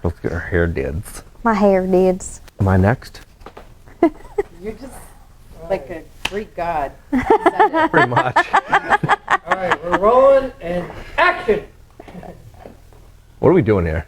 Let's get our hair did. My hair needs. Am I next? You're just like a Greek god. Pretty much. All right, we're rolling and action. What are we doing here?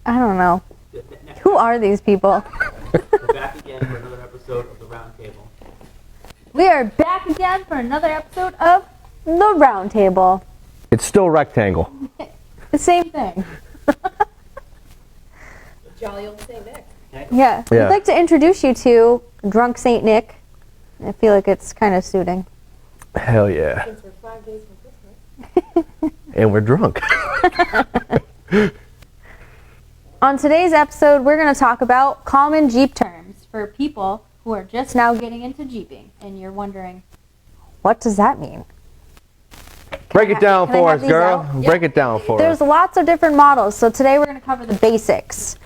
I don't know. Who are these people? We're back again for another episode of The Round Table. We are back again for another episode of The Round Table. It's still rectangle. The same thing. Jolly old Saint Nick. Yeah. Yeah. I'd like to introduce you to Drunk Saint Nick. I feel like it's kind of suiting. Hell yeah. Since we're 5 days from Christmas. And we're drunk. On today's episode, we're going to talk about common Jeep terms for people who are just now getting into Jeeping. And you're wondering, what does that mean? Break it down can I for have us, these girl. out? Break it down for There's us. lots of different models, so today we're going to cover the basics,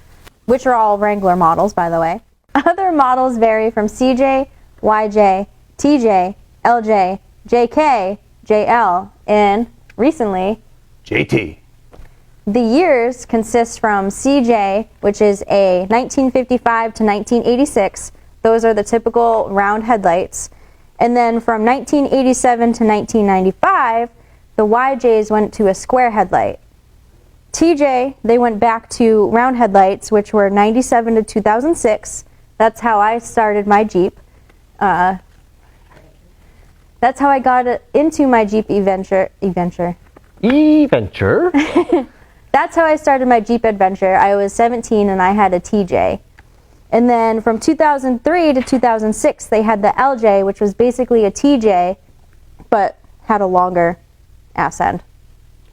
which are all Wrangler models, by the way. Other models vary from CJ, YJ, TJ, LJ, JK, JL, and recently, JT. the years consist from CJ, which is a 1955 to 1986. Those are the typical round headlights. And then from 1987 to 1995, the YJs went to a square headlight. TJ, they went back to round headlights, which were 97 to 2006. That's how I started my Jeep. That's how I got into my Jeep adventure. E-venture. That's how I started my Jeep adventure. I was 17 and I had a TJ. And then from 2003 to 2006, they had the LJ, which was basically a TJ, but had a longer ass end.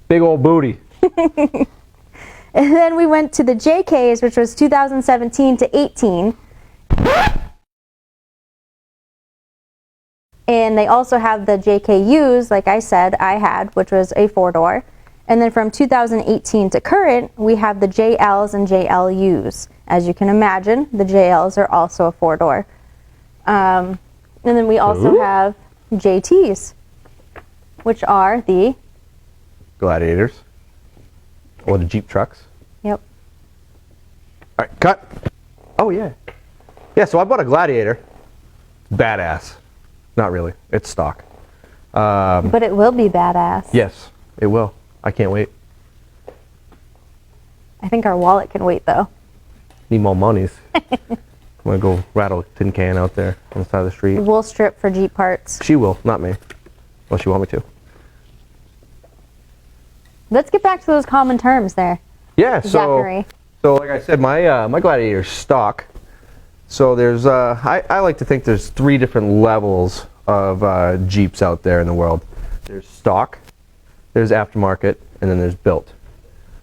Big old booty. And then we went to the JKs, which was 2017 to 18. And they also have the JKUs, like I said, I had, which was a 4-door. And then from 2018 to current, we have the JLs and JLUs. As you can imagine, the JLs are also a 4-door. And then we also have JTs, which are the... Gladiators. Or the Jeep trucks. Yep. All right, cut. Oh, yeah. Yeah, so I bought a Gladiator. Badass. Not really. It's stock. But it will be badass. Yes, it will. I can't wait. I think our wallet can wait, though. Need more monies. I'm going to go rattle a tin can out there on the side of the street. We'll strip for Jeep parts. She will, not me. Unless you want me to. Let's get back to those common terms there. Yeah, Zachary. so like I said, my Gladiator's stock. So there's, I like to think there's 3 different levels of Jeeps out there in the world. There's stock, there's aftermarket, and then there's built.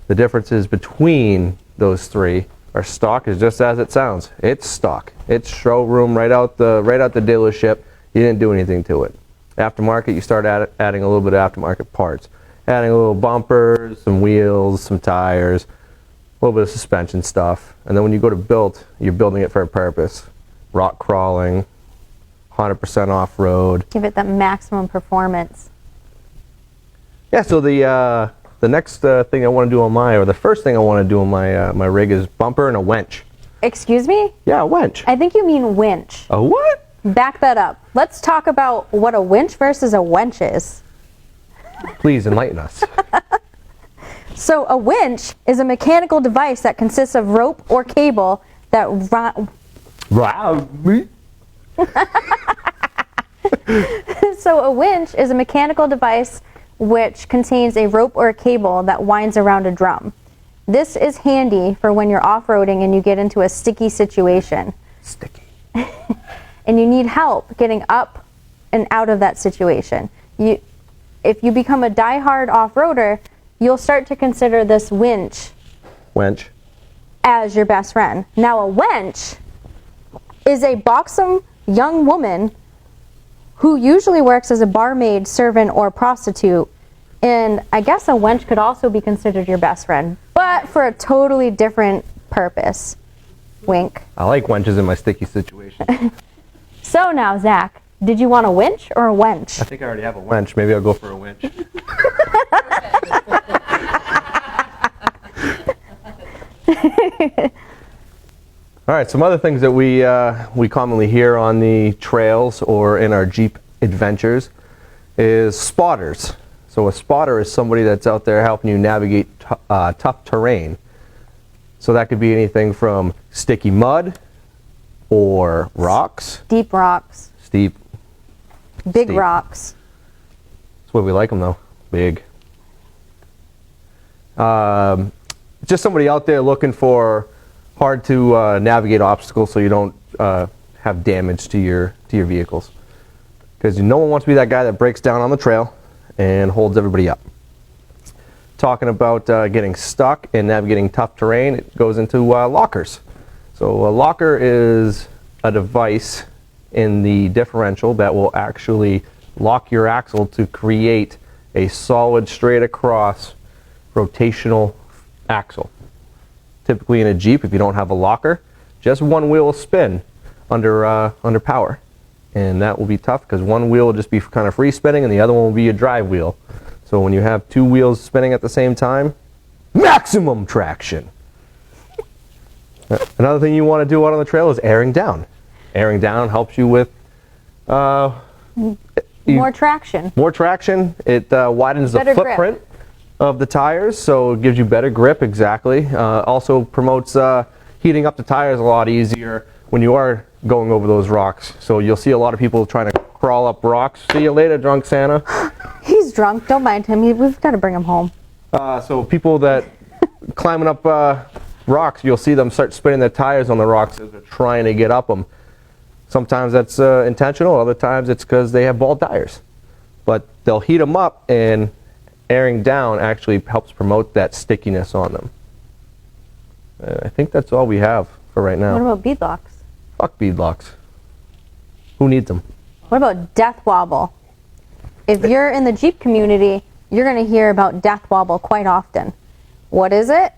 The differences between those 3 are stock is just as it sounds. It's stock. It's showroom right out the dealership. You didn't do anything to it. Aftermarket, you start adding a little bit of aftermarket parts. Adding a little bumpers, some wheels, some tires, a little bit of suspension stuff. And then when you go to built, you're building it for a purpose. Rock crawling, 100% off-road. Give it that maximum performance. Yeah, so the next thing I want to do on the first thing I want to do on my rig is bumper and a winch. Excuse me? Yeah, a winch. I think you mean winch. A what? Back that up. Let's talk about what a winch versus a wench is. Please enlighten us. So a winch is a mechanical device that consists of rope or cable that So a winch is a mechanical device which contains a rope or a cable that winds around a drum. This is handy for when you're off-roading and you get into a sticky situation. Sticky. And you need help getting up and out of that situation. If you become a die-hard off-roader, you'll start to consider this winch as your best friend. Now a wench is a buxom young woman who usually works as a barmaid, servant, or prostitute. And I guess a wench could also be considered your best friend, but for a totally different purpose. Wink. I like wenches in my sticky situation. So now, Zach, did you want a winch or a wench? I think I already have a winch. Maybe I'll go for a winch. All right, some other things that we commonly hear on the trails or in our Jeep adventures is spotters. So a spotter is somebody that's out there helping you navigate tough terrain. So that could be anything from sticky mud or rocks. Deep rocks. Steep. Big Steep. rocks. That's why we like them though. Big. Just somebody out there looking for hard to navigate obstacles so you don't have damage to your vehicles. Because no one wants to be that guy that breaks down on the trail and holds everybody up. Talking about getting stuck and navigating tough terrain, it goes into lockers. So a locker is a device in the differential that will actually lock your axle to create a solid straight across rotational axle. Typically in a Jeep, if you don't have a locker, just one wheel will spin under power. And that will be tough because one wheel will just be kind of free spinning and the other one will be a drive wheel. So when you have two wheels spinning at the same time, maximum traction. Another thing you want to do out on the trail is airing down. Airing down helps you with More traction. More traction. It widens Better the grip. footprint of the tires, so it gives you better grip, exactly. Also promotes heating up the tires a lot easier when you are going over those rocks. So you'll see a lot of people trying to crawl up rocks. See you later, drunk Santa. He's drunk. Don't mind him. We've got to bring him home. So people that climbing up rocks, you'll see them start spinning their tires on the rocks as they're trying to get up them. Sometimes that's intentional, other times it's because they have bald tires. But they'll heat them up, and airing down actually helps promote that stickiness on them. I think that's all we have for right now. What about beadlocks? Fuck beadlocks. Who needs them? What about death wobble? If you're in the Jeep community, you're going to hear about death wobble quite often. What is it?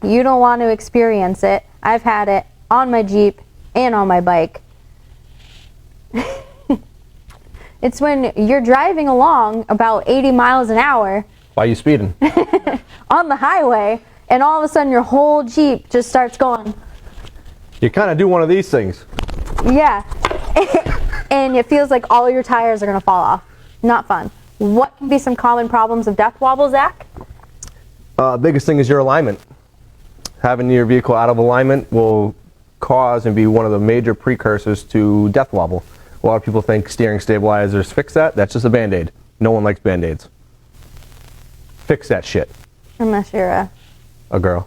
You don't want to experience it. I've had it on my Jeep and on my bike. It's when you're driving along about 80 miles an hour Why are you speeding? on the highway, and all of a sudden your whole Jeep just starts going, You kind of do one of these things. yeah. And it feels like all your tires are going to fall off. Not fun. What can be some common problems of death wobble, Zach? Biggest thing is your alignment. Having your vehicle out of alignment will cause and be one of the major precursors to death wobble. A lot of people think steering stabilizers fix that. That's just a Band-Aid. No one likes Band-Aids. Fix that shit. Unless you're A girl.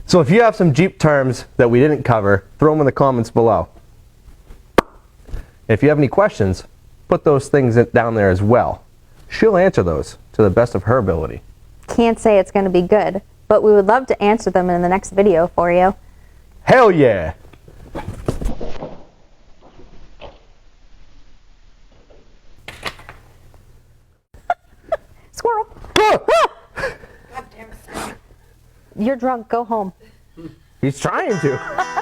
So if you have some Jeep terms that we didn't cover, throw them in the comments below. If you have any questions, put those things down there as well. She'll answer those to the best of her ability. Can't say it's going to be good, but we would love to answer them in the next video for you. Hell yeah! Squirrel! You're drunk. Go home. He's trying to.